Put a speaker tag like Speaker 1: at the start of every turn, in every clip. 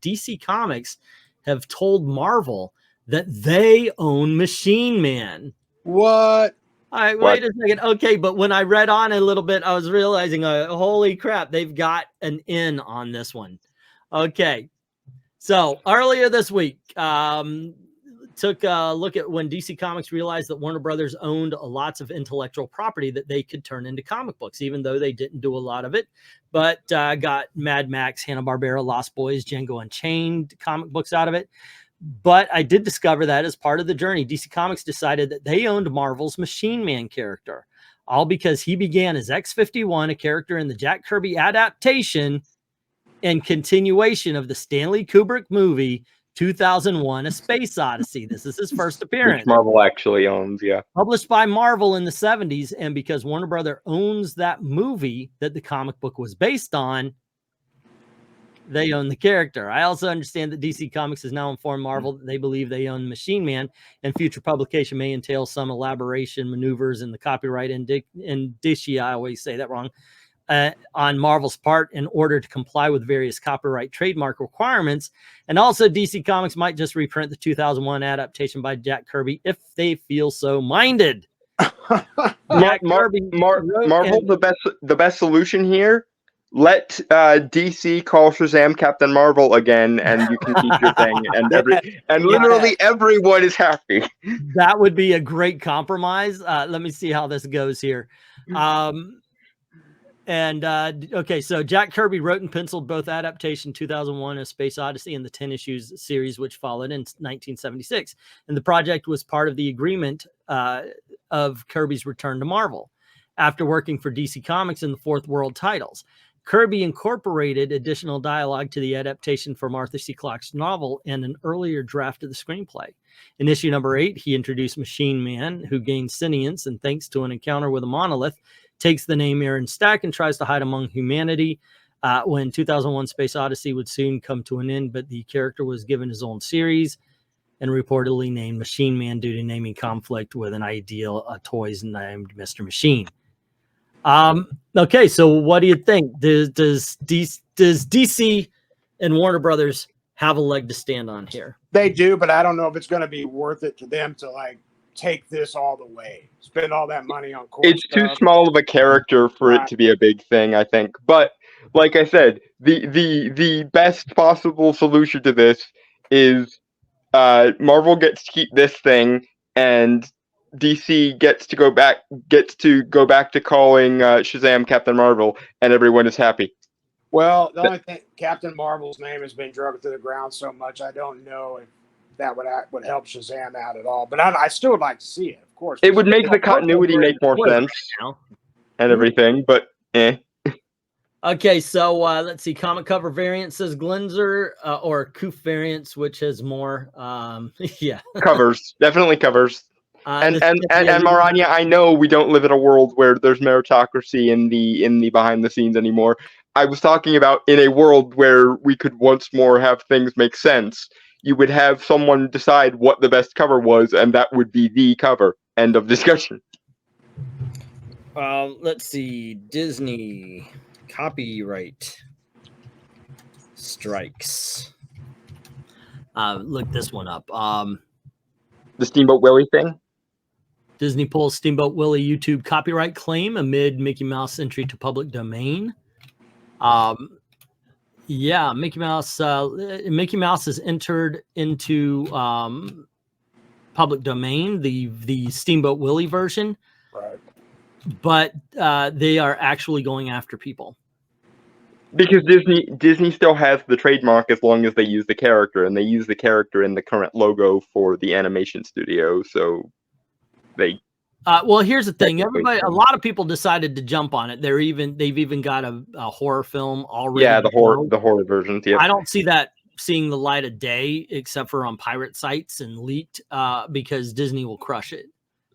Speaker 1: DC Comics have told Marvel that they own Machine Man.
Speaker 2: What?
Speaker 1: All right, wait a second. Okay, but when I read on a little bit, I was realizing, holy crap, they've got an in on this one. Okay, so earlier this week, took a look at when DC Comics realized that Warner Brothers owned lots of intellectual property that they could turn into comic books, even though they didn't do a lot of it. But got Mad Max, Hanna-Barbera, Lost Boys, Django Unchained comic books out of it. But I did discover that as part of the journey, DC Comics decided that they owned Marvel's Machine Man character, all because he began as X-51, a character in the Jack Kirby adaptation and continuation of the Stanley Kubrick movie 2001: A Space Odyssey. This is his first appearance.
Speaker 3: Which Marvel actually owns, yeah.
Speaker 1: Published by Marvel in the 70s, and because Warner Brother owns that movie that the comic book was based on, they own the character. I also understand that DC Comics has now informed Marvel that they believe they own Machine Man, and future publication may entail some elaboration maneuvers in the copyright indicia, I always say that wrong, on Marvel's part in order to comply with various copyright trademark requirements. And also DC Comics might just reprint the 2001 adaptation by Jack Kirby if they feel so minded.
Speaker 3: Marvel, the best solution here, let DC call Shazam Captain Marvel again, and you can keep your thing, and literally everyone is happy.
Speaker 1: That would be a great compromise. Let me see how this goes here. Okay, so Jack Kirby wrote and penciled both adaptation 2001: A Space Odyssey and the 10 issues series which followed in 1976, and the project was part of the agreement of Kirby's return to Marvel after working for DC Comics in the Fourth World titles. Kirby incorporated additional dialogue to the adaptation from Arthur C. Clarke's novel and an earlier draft of the screenplay. In issue number 8, he introduced Machine Man, who gains sentience and, thanks to an encounter with a monolith, takes the name Aaron Stack and tries to hide among humanity. When 2001: Space Odyssey would soon come to an end, but the character was given his own series and reportedly named Machine Man due to naming conflict with an ideal toys named Mr. Machine. Okay, so what do you think? Does DC and Warner Brothers have a leg to stand on here?
Speaker 2: They do, but I don't know if it's going to be worth it to them to like take this all the way, spend all that money on core
Speaker 3: It's
Speaker 2: stuff.
Speaker 3: too small of a character for it to be a big thing, I think. But like I said, the best possible solution to this is Marvel gets to keep this thing, and DC gets to go back to calling Shazam Captain Marvel, and everyone is happy.
Speaker 2: Well, the only thing, Captain Marvel's name has been drugged to the ground so much, I don't know if that would help Shazam out at all. But I still would like to see it, of course.
Speaker 3: It would make the continuity make more sense and everything, but eh.
Speaker 1: Okay, so let's see. Comic cover variant says Glenzer, or Koof variants, which has more. Yeah,
Speaker 3: covers, definitely covers. And Maranya, I know we don't live in a world where there's meritocracy in the behind the scenes anymore. I was talking about in a world where we could once more have things make sense. You would have someone decide what the best cover was, and that would be the cover. End of discussion.
Speaker 1: Let's see. Disney copyright strikes. Look this one up.
Speaker 3: The Steamboat Willie thing?
Speaker 1: Disney pulls Steamboat Willie YouTube copyright claim amid Mickey Mouse entry to public domain. Yeah, Mickey Mouse has entered into public domain, the Steamboat Willie version.
Speaker 2: Right.
Speaker 1: But they are actually going after people.
Speaker 3: Because Disney still has the trademark as long as they use the character, and they use the character in the current logo for the animation studio, so they...
Speaker 1: well, here's the thing. A lot of people decided to jump on it. They've even got a horror film already.
Speaker 3: Yeah, the horror versions. Yeah,
Speaker 1: I don't see that seeing the light of day except for on pirate sites and leaked, because Disney will crush it.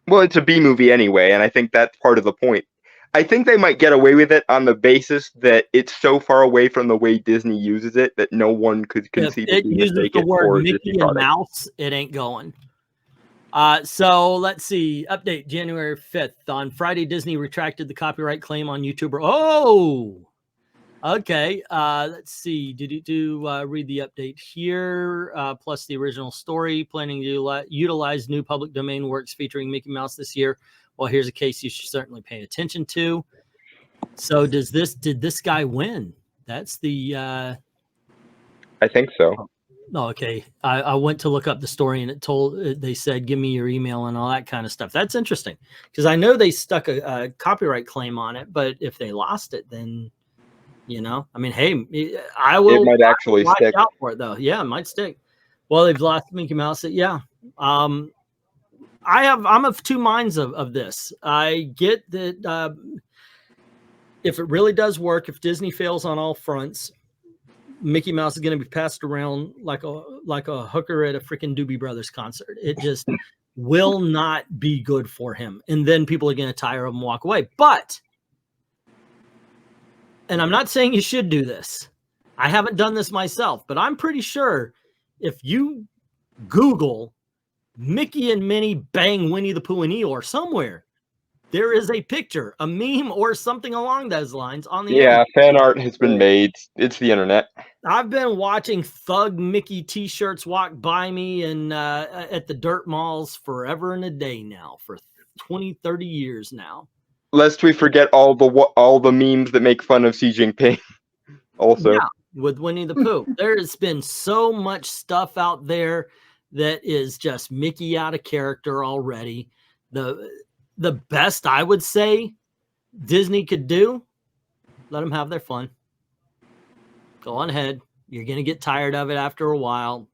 Speaker 3: Well, it's a B movie anyway, and I think that's part of the point. I think they might get away with it on the basis that it's so far away from the way Disney uses it that no one could conceivably
Speaker 1: mistake it. It uses the word Mickey and Mouse. It ain't going. So let's see. Update January 5th. On Friday, Disney retracted the copyright claim on YouTuber. Oh! Okay, let's see. Did you read the update here? Plus the original story. Planning to utilize new public domain works featuring Mickey Mouse this year. Well, here's a case you should certainly pay attention to. So, did this guy win? That's the.
Speaker 3: I think so.
Speaker 1: Oh, okay. I went to look up the story and they said, give me your email and all that kind of stuff. That's interesting because I know they stuck a copyright claim on it, but if they lost it, then, you know, I mean, hey, I will.
Speaker 3: It might actually stick.
Speaker 1: Out for it though. Yeah, it might stick. Well, they've lost Mickey Mouse. Yeah. I'm of two minds of this. I get that if it really does work, if Disney fails on all fronts, Mickey Mouse is going to be passed around like a hooker at a freaking Doobie Brothers concert. It just will not be good for him. And then people are going to tire of him and walk away. But, and I'm not saying you should do this. I haven't done this myself, but I'm pretty sure if you Google Mickey and Minnie bang Winnie the Pooh and Eeyore somewhere, there is a picture, a meme, or something along those lines on the internet.
Speaker 3: Fan art has been made. It's the internet.
Speaker 1: I've been watching Thug Mickey T-shirts walk by me and at the dirt malls forever and a day now, for 20, 30 years now. Lest
Speaker 3: we forget all the memes that make fun of Xi Jinping. Also,
Speaker 1: yeah, with Winnie the Pooh, there has been so much stuff out there that is just Mickey out of character already. The best I would say Disney could do, let them have their fun. Go on ahead. You're going to get tired of it after a while.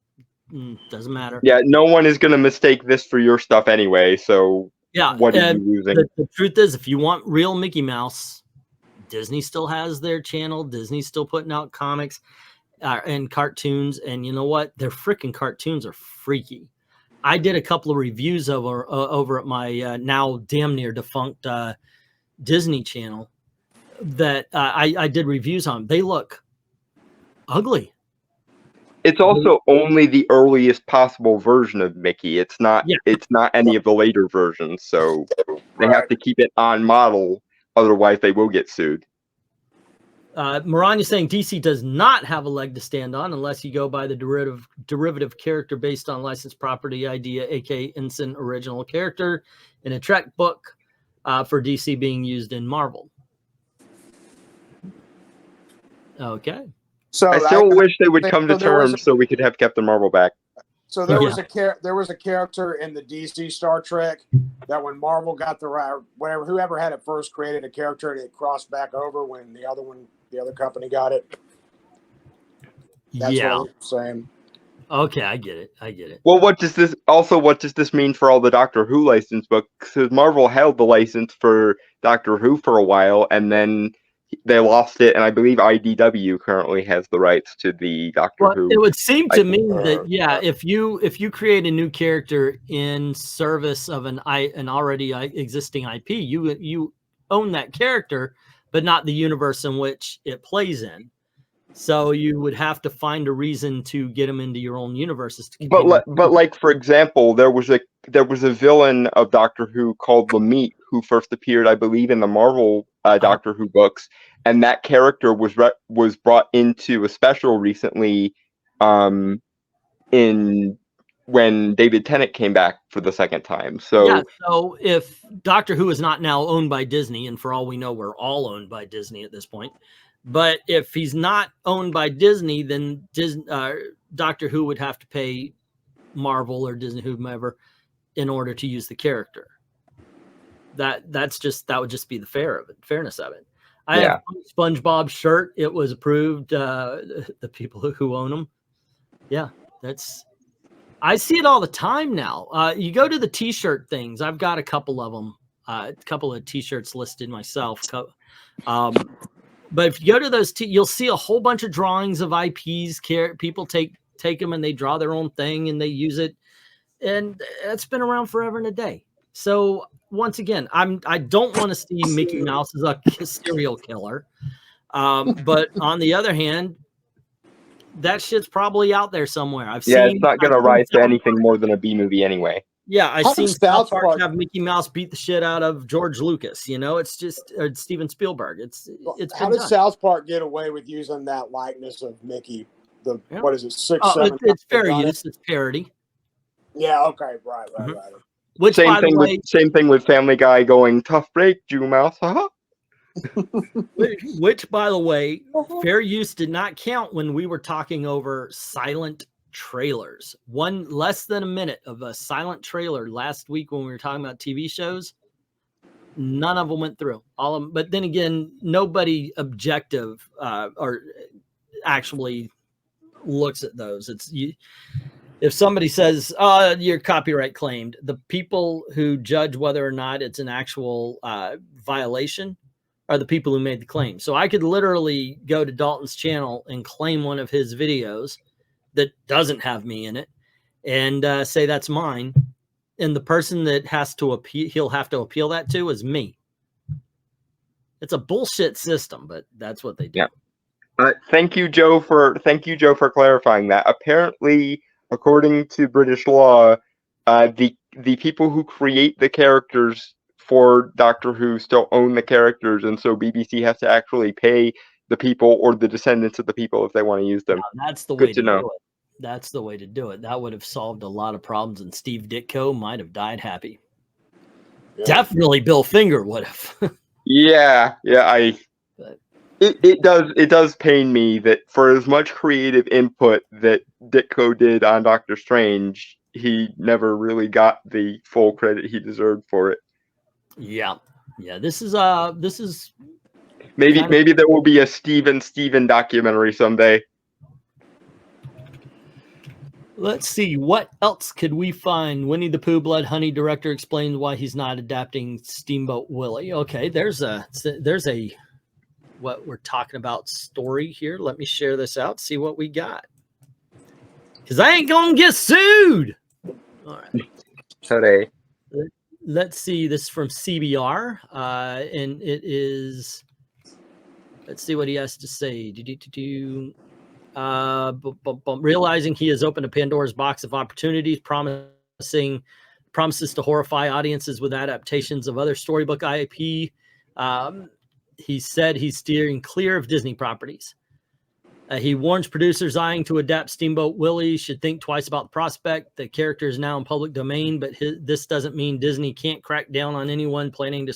Speaker 1: Doesn't matter.
Speaker 3: Yeah, no one is going to mistake this for your stuff anyway, so
Speaker 1: yeah,
Speaker 3: what are you losing?
Speaker 1: The truth is, if you want real Mickey Mouse, Disney still has their channel. Disney's still putting out comics and cartoons, and you know what? Their freaking cartoons are freaky. I did a couple of reviews over at my now damn near defunct Disney channel that I did reviews on. They look ugly.
Speaker 3: It's also only the earliest possible version of Mickey. It's not. Yeah. It's not any of the later versions. So they have to keep it on model, otherwise they will get sued.
Speaker 1: Moran is saying DC does not have a leg to stand on unless you go by the derivative character based on licensed property idea, aka instant original character in a Trek book for DC being used in Marvel. Okay.
Speaker 3: So I still wish they would come to terms so we could have Captain Marvel back.
Speaker 2: So there was a character in the DC Star Trek that when Marvel got the right, whoever had it first created a character and it crossed back over when the other company got it. That's what I'm saying.
Speaker 1: Okay, I get it.
Speaker 3: Well, what does this mean for all the Doctor Who license books? Because Marvel held the license for Doctor Who for a while, and then they lost it, and I believe IDW currently has the rights to the Doctor Who.
Speaker 1: It would seem to me that if you create a new character in service of an already existing IP, you own that character, but not the universe in which it plays in. So you would have to find a reason to get them into your own universes.
Speaker 3: But like for example, there was a villain of Doctor Who called Lamite who first appeared, I believe, in the Marvel Doctor Who books, and that character was brought into a special recently, when David Tennant came back for the second time. So
Speaker 1: if Doctor Who is not now owned by Disney, and for all we know, we're all owned by Disney at this point. But if he's not owned by Disney, then Doctor Who would have to pay Marvel or Disney, whomever, in order to use the character. That would just be the fairness of it. I have a SpongeBob shirt. It was approved. The people who own them. Yeah, I see it all the time now. You go to the T-shirt things. I've got a couple of them. A couple of T-shirts listed myself. But if you go to those, you'll see a whole bunch of drawings of IPs. People take them and they draw their own thing and they use it, and it's been around forever and a day. So once again, I don't want to see Mickey Mouse as a serial killer, but on the other hand, that shit's probably out there somewhere. I've seen.
Speaker 3: It's not going to rise to anything more than a B movie anyway.
Speaker 1: Yeah, I've
Speaker 2: How
Speaker 1: seen
Speaker 2: does
Speaker 1: South
Speaker 2: South
Speaker 1: Park
Speaker 2: Park?
Speaker 1: have Mickey Mouse beat the shit out of George Lucas. You know, it's just or Steven Spielberg. It's
Speaker 2: How
Speaker 1: been
Speaker 2: does
Speaker 1: done.
Speaker 2: South Park get away with using that likeness of Mickey? The
Speaker 1: Yeah.
Speaker 2: what is it? 6,
Speaker 1: Oh,
Speaker 2: 7.
Speaker 1: it's fair
Speaker 2: done it?
Speaker 1: use. It's parody.
Speaker 2: Yeah. Okay. Right.
Speaker 1: Mhm.
Speaker 2: Right.
Speaker 1: Which,
Speaker 3: Same
Speaker 1: by the
Speaker 3: thing
Speaker 1: way,
Speaker 3: with Family Guy going tough break, Jew Mouse. Haha.
Speaker 1: which, by the way, fair use did not count when we were talking over silent trailers. One less than a minute of a silent trailer last week when we were talking about TV shows. None of them went through. All of them, but then again, nobody objective or actually looks at those. It's you. If somebody says, "Oh, you're copyright claimed," the people who judge whether or not it's an actual violation are the people who made the claim. So I could literally go to Dalton's channel and claim one of his videos that doesn't have me in it and say that's mine. And the person that has to appeal, he'll have to appeal that to is me. It's a bullshit system, but that's what they do.
Speaker 3: Yeah. Thank you, Joe, for clarifying that. Apparently, according to British law, the people who create the characters for Doctor Who still own the characters, and so BBC has to actually pay the people or the descendants of the people if they want to use them.
Speaker 1: Now, that's the
Speaker 3: Good
Speaker 1: way
Speaker 3: to
Speaker 1: to
Speaker 3: know.
Speaker 1: do it. That's the way to do it. That would have solved a lot of problems, and Steve Ditko might have died happy.
Speaker 2: Yeah.
Speaker 1: Definitely Bill Finger would have.
Speaker 3: Yeah.
Speaker 1: But-
Speaker 3: It does pain me that for as much creative input that Ditko did on Doctor Strange, he never really got the full credit he deserved for it.
Speaker 1: Yeah. This is
Speaker 3: Maybe
Speaker 1: kind of-
Speaker 3: there will be a Steven documentary someday.
Speaker 1: Let's see, what else could we find? Winnie the Pooh Blood Honey director explains why he's not adapting Steamboat Willie. Okay, there's a what we're talking about story here. Let me share this out, see what we got. Because I ain't gonna get sued. All right.
Speaker 3: Today.
Speaker 1: Let's see, this is from CBR, and it is, let's see what he has to say. Realizing he has opened a Pandora's box of opportunities, promises to horrify audiences with adaptations of other storybook IP. He said he's steering clear of Disney properties. He warns producers eyeing to adapt Steamboat Willie should think twice about the prospect. The character is now in public domain, but this doesn't mean Disney can't crack down on anyone planning to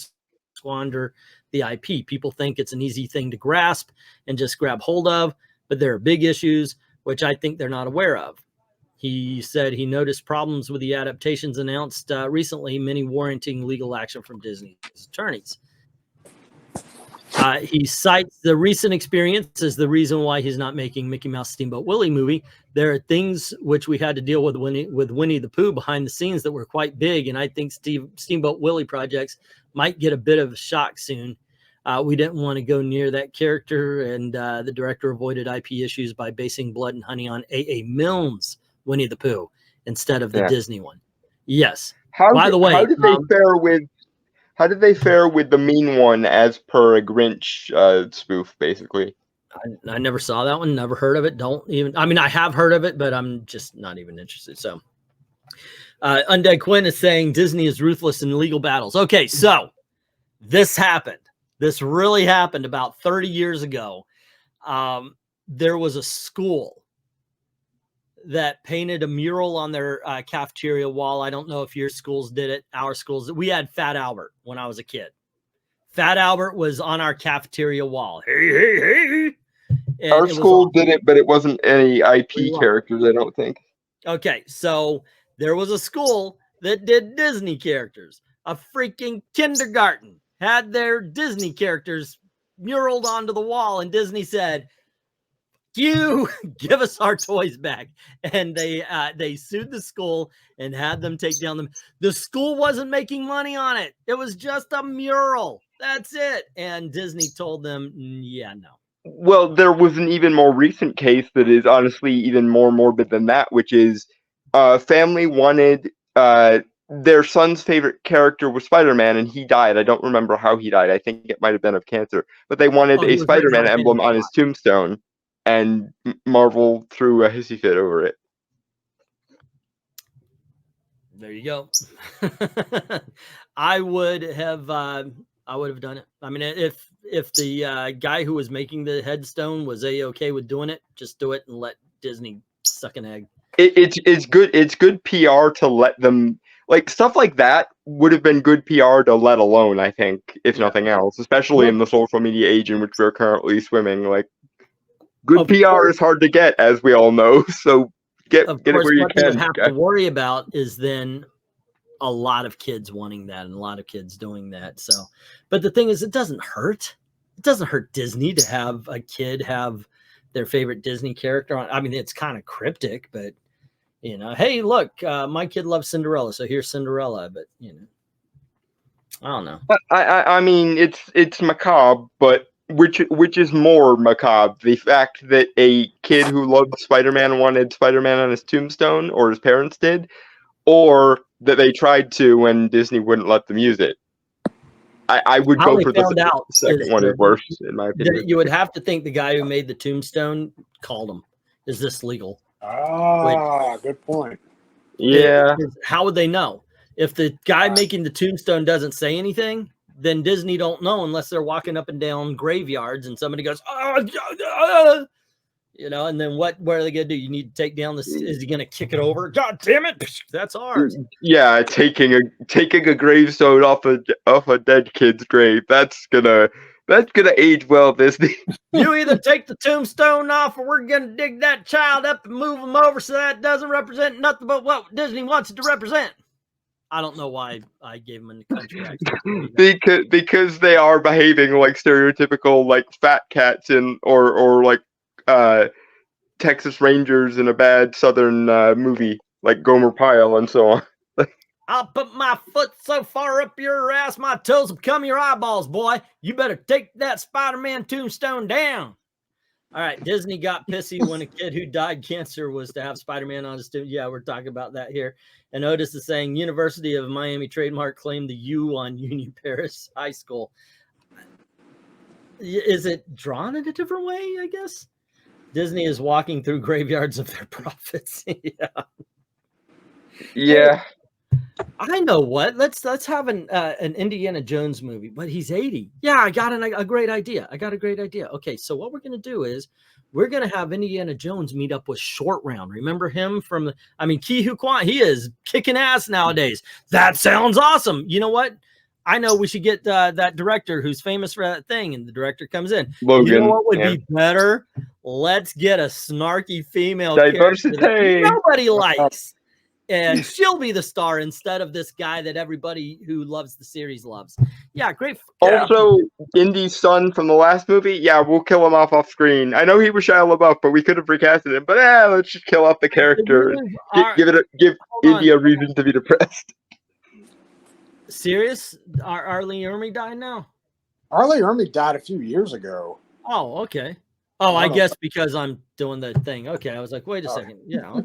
Speaker 1: squander the IP. People think it's an easy thing to grasp and just grab hold of, but there are big issues, which I think they're not aware of. He said he noticed problems with the adaptations announced recently, many warranting legal action from Disney's attorneys. He cites the recent experience as the reason why he's not making Mickey Mouse Steamboat Willie movie. There are things which we had to deal with Winnie the Pooh behind the scenes that were quite big, and I think Steamboat Willie projects might get a bit of a shock soon. We didn't want to go near that character, and the director avoided IP issues by basing Blood and Honey on A.A. Milne's Winnie the Pooh instead of the Disney one. Yes. By the way,
Speaker 3: how did they fare with the mean one as per a Grinch spoof, basically?
Speaker 1: I never saw that one, never heard of it. I mean, I have heard of it, but I'm just not even interested. So Undead Quinn is saying Disney is ruthless in legal battles. Okay, so this happened. This really happened about 30 years ago. There was a school that painted a mural on their cafeteria wall. I don't know if your schools did it. Our schools, we had Fat Albert when I was a kid. Fat Albert was on our cafeteria wall. Hey. And
Speaker 3: our school did it, but it wasn't any IP characters, I don't think.
Speaker 1: Okay, so there was a school that did Disney characters. A freaking kindergarten had their Disney characters muraled onto the wall, and Disney said, "You give us our toys back." And they sued the school and had them take down them. The school wasn't making money on it. It was just a mural. That's it. And Disney told them, yeah, no.
Speaker 3: Well, there was an even more recent case that is honestly even more morbid than that, which is family wanted their son's favorite character was Spider-Man, and he died. I don't remember how he died. I think it might have been of cancer. But they wanted a Spider-Man emblem on his tombstone, and Marvel threw a hissy fit over it.
Speaker 1: There you go. I would have done it. I mean, if the guy who was making the headstone was okay with doing it, just do it and let Disney suck an egg.
Speaker 3: It's good. It's good PR to let them, like, stuff like that would have been good PR to let alone, I think, if nothing else, especially in the social media age in which we're currently swimming. Like, good PR is hard to get, as we all know. So get it where you
Speaker 1: what
Speaker 3: can.
Speaker 1: What you have to worry about is then a lot of kids wanting that and a lot of kids doing that. So, but the thing is, it doesn't hurt. It doesn't hurt Disney to have a kid have their favorite Disney character on. I mean, it's kind of cryptic, but you know, hey, look, my kid loves Cinderella, so here's Cinderella. But you know, I don't know.
Speaker 3: I mean, it's macabre, but which is more macabre? The fact that a kid who loved Spider-Man wanted Spider-Man on his tombstone, or his parents did, or that they tried to when Disney wouldn't let them use it. I would go for the second one is worse, in my opinion.
Speaker 1: You would have to think the guy who made the tombstone called him. Is this legal?
Speaker 2: Ah, good point.
Speaker 3: Yeah.
Speaker 1: How would they know? If the guy making the tombstone doesn't say anything, then Disney don't know unless they're walking up and down graveyards and somebody goes, you know, and then what are they gonna do? You need to take down this. Is he gonna kick it over? God damn it, that's ours.
Speaker 3: Yeah, taking a gravestone off a dead kid's grave. That's gonna age well, Disney.
Speaker 1: You either take the tombstone off, or we're gonna dig that child up and move him over so that doesn't represent nothing but what Disney wants it to represent. I don't know why I gave him a country accent.
Speaker 3: because they are behaving like stereotypical, like, fat cats or like Texas Rangers in a bad Southern movie, like Gomer Pyle and so on.
Speaker 1: I'll put my foot so far up your ass, my toes will become your eyeballs, boy. You better take that Spider-Man tombstone down. All right, Disney got pissy when a kid who died cancer was to have Spider-Man on his tomb. Yeah, we're talking about that here. And Otis is saying University of Miami trademark claimed the U on Union Paris High School. Is it drawn in a different way, I guess? Disney is walking through graveyards of their prophets.
Speaker 3: Yeah.
Speaker 1: I know what. Let's have an Indiana Jones movie, but he's 80. Yeah, I got a great idea. Okay, so what we're gonna do is we're gonna have Indiana Jones meet up with Short Round. Remember him from? Ke Huy Quan. He is kicking ass nowadays. That sounds awesome. You know what? I know we should get that director who's famous for that thing, and the director comes in.
Speaker 3: Logan.
Speaker 1: You know what would be better? Let's get a snarky female character that nobody likes. And she'll be the star instead of this guy that everybody who loves the series loves. Yeah, great.
Speaker 3: Also, Indy's son from the last movie, yeah, we'll kill him off screen. I know he was Shia LaBeouf, but we could have recasted him. But let's just kill off the character. Give Indy a reason to be depressed.
Speaker 1: Serious? R. Lee Ermey died now?
Speaker 2: R. Lee Ermey died a few years ago.
Speaker 1: Oh, okay. Oh, I guess because I'm doing the thing. Okay, I was like, wait a second. Yeah, okay.